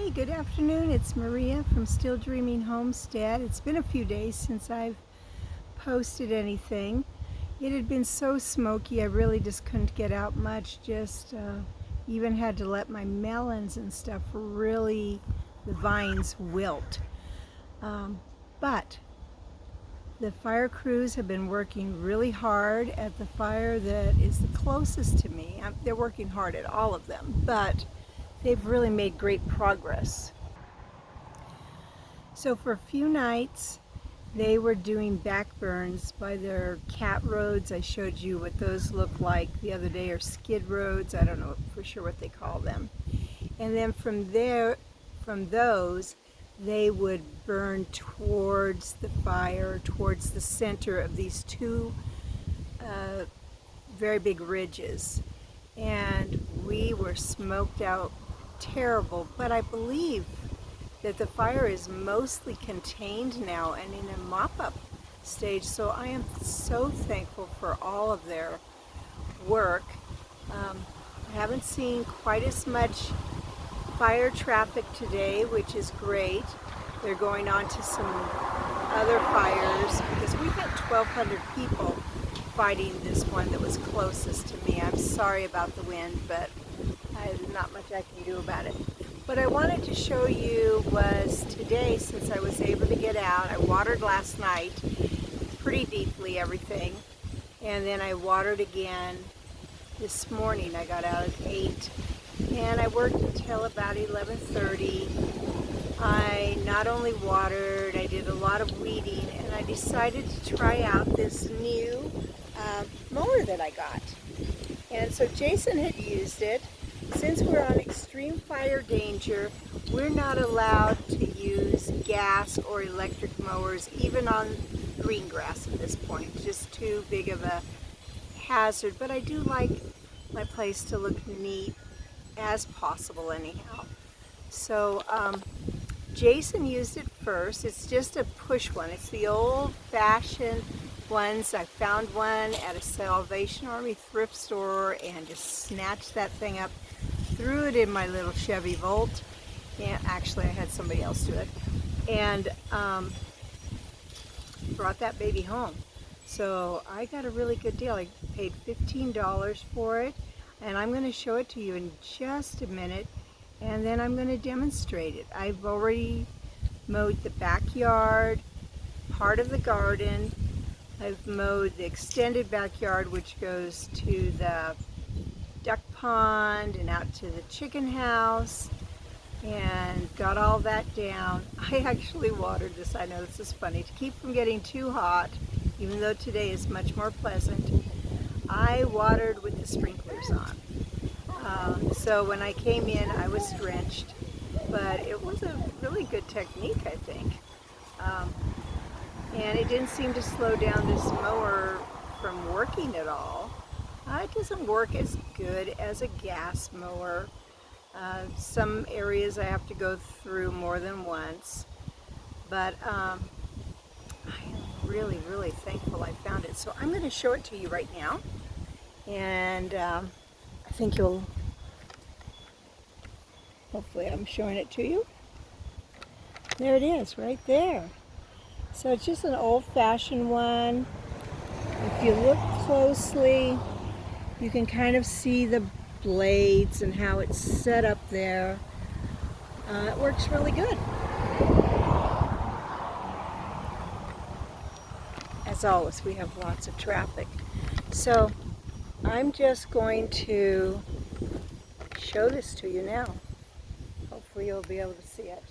Hey, good afternoon. It's Maria from Still Dreaming Homestead. It's been a few days since I've posted anything. It had been so smoky, I really just couldn't get out much. Even had to let my melons and stuff really, the vines wilt. But the fire crews have been working really hard at the fire that is the closest to me. They're working hard at all of them, but they've really made great progress. So for a few nights, they were doing backburns by their cat roads. I showed you what those look like the other day, or skid roads. I don't know for sure what they call them. And then from those, they would burn towards the fire, towards the center of these two very big ridges. And we were smoked out terrible, but I believe that the fire is mostly contained now and in a mop-up stage, so I am so thankful for all of their work. I haven't seen quite as much fire traffic today, which is great. They're going on to some other fires because we had 1,200 people fighting this one that was closest to me. I'm sorry about the wind, but there's not much I can do about it. What I wanted to show you was today, since I was able to get out, I watered last night pretty deeply, everything, and then I watered again this morning. I got out at 8 and I worked until about 11:30. I not only watered, I did a lot of weeding, and I decided to try out this new mower that I got. And so Jason had used it. Since we're on extreme fire danger, we're not allowed to use gas or electric mowers, even on green grass at this point. Just too big of a hazard, but I do like my place to look neat as possible anyhow. So Jason used it first. It's just a push one. It's the old-fashioned ones. I found one at a Salvation Army thrift store and just snatched that thing up, threw it in my little Chevy Volt, and actually I had somebody else do it, and brought that baby home. So I got a really good deal. I paid $15 for it, and I'm going to show it to you in just a minute, and then I'm going to demonstrate it. I've already mowed the backyard, part of the garden. I've mowed the extended backyard, which goes to the duck pond and out to the chicken house, and got all that down. I actually watered this, I know this is funny, to keep from getting too hot, even though today is much more pleasant. I watered with the sprinklers on. So when I came in, I was drenched, but it was a really good technique, I think. And it didn't seem to slow down this mower from working at all. It doesn't work as good as a gas mower. Some areas I have to go through more than once, but I am really, really thankful I found it. So I'm going to show it to you right now, and I think hopefully I'm showing it to you. There it is, right there. So it's just an old-fashioned one. If you look closely, you can kind of see the blades and how it's set up there. It works really good. As always, we have lots of traffic. So I'm just going to show this to you now. Hopefully you'll be able to see it.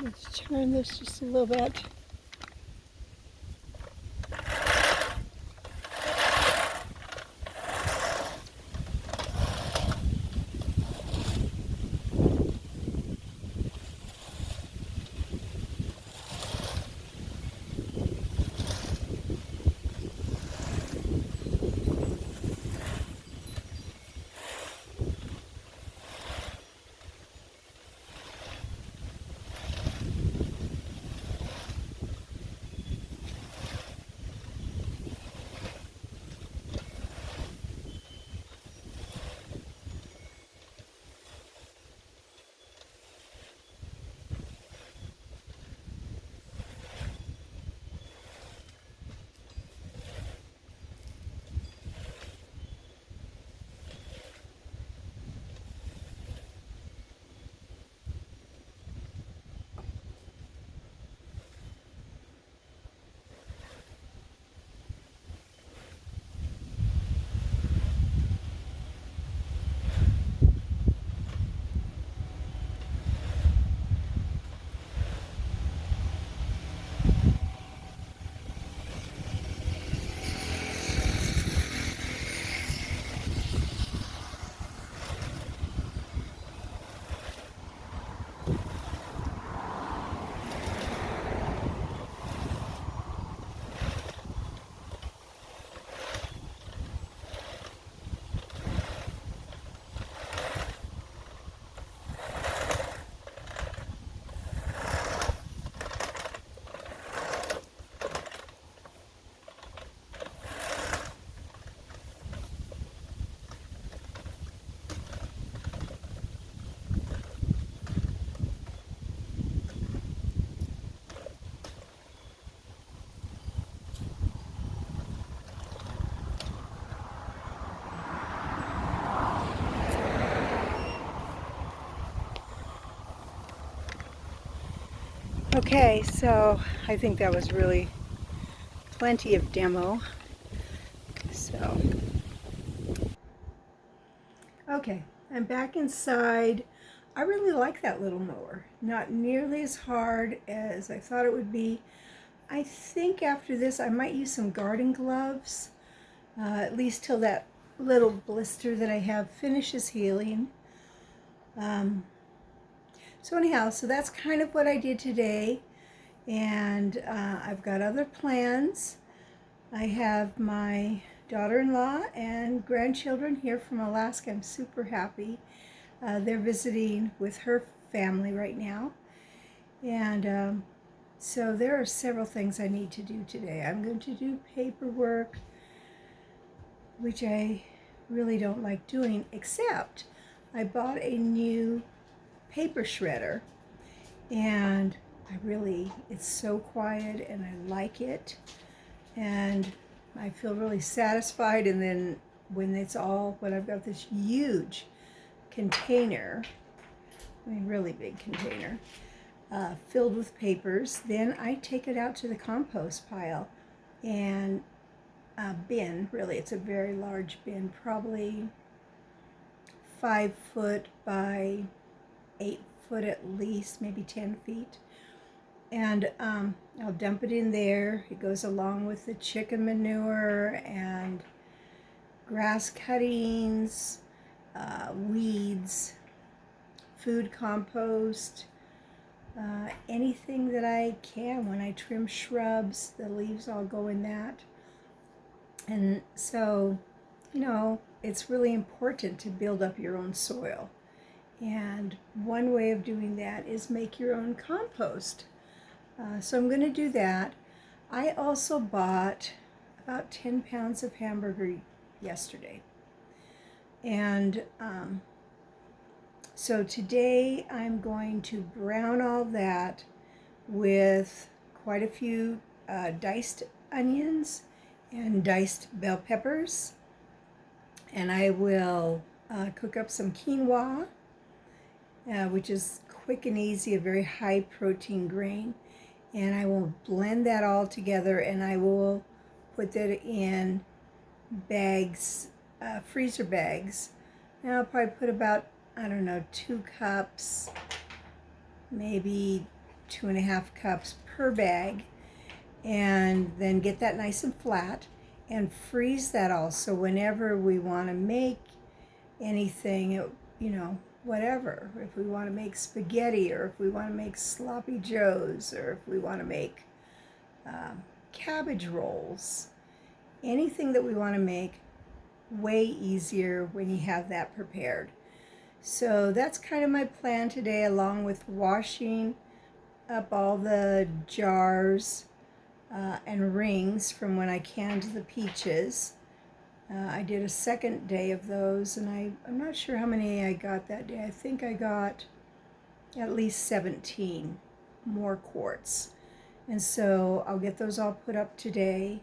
Let's turn this just a little bit. Okay, so I think that was really plenty of demo. So, okay, I'm back inside. I really like that little mower. Not nearly as hard as I thought it would be. I think after this I might use some garden gloves, at least till that little blister that I have finishes healing. So anyhow, so that's kind of what I did today. And I've got other plans. I have my daughter-in-law and grandchildren here from Alaska. I'm super happy. They're visiting with her family right now. And so there are several things I need to do today. I'm going to do paperwork, which I really don't like doing, except I bought a new paper shredder, and it's so quiet and I like it, and I feel really satisfied. And then when I've got this huge container, I mean really big container, filled with papers, then I take it out to the compost pile and bin. Really, it's a very large bin, probably 5 foot by 8 foot at least, maybe 10 feet. And I'll dump it in there. It goes along with the chicken manure and grass cuttings, weeds, food compost, anything that I can. When I trim shrubs, the leaves all go in that. And so, it's really important to build up your own soil. And one way of doing that is make your own compost. So I'm going to do that. I also bought about 10 pounds of hamburger yesterday. And so today I'm going to brown all that with quite a few diced onions and diced bell peppers. And I will cook up some quinoa, which is quick and easy, a very high protein grain. And I will blend that all together, and I will put that in bags, freezer bags. And I'll probably put about, 2 cups, maybe 2.5 cups per bag, and then get that nice and flat and freeze that all. So whenever we want to make anything, whatever, if we want to make spaghetti, or if we want to make sloppy joes, or if we want to make cabbage rolls, anything that we want to make, way easier when you have that prepared. So that's kind of my plan today, along with washing up all the jars and rings from when I canned the peaches. I did a second day of those, and I'm not sure how many I got that day. I think I got at least 17 more quarts. And so I'll get those all put up today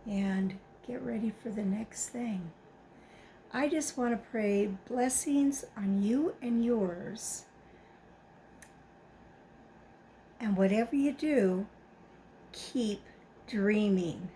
and get ready for the next thing. I just want to pray blessings on you and yours. And whatever you do, keep dreaming.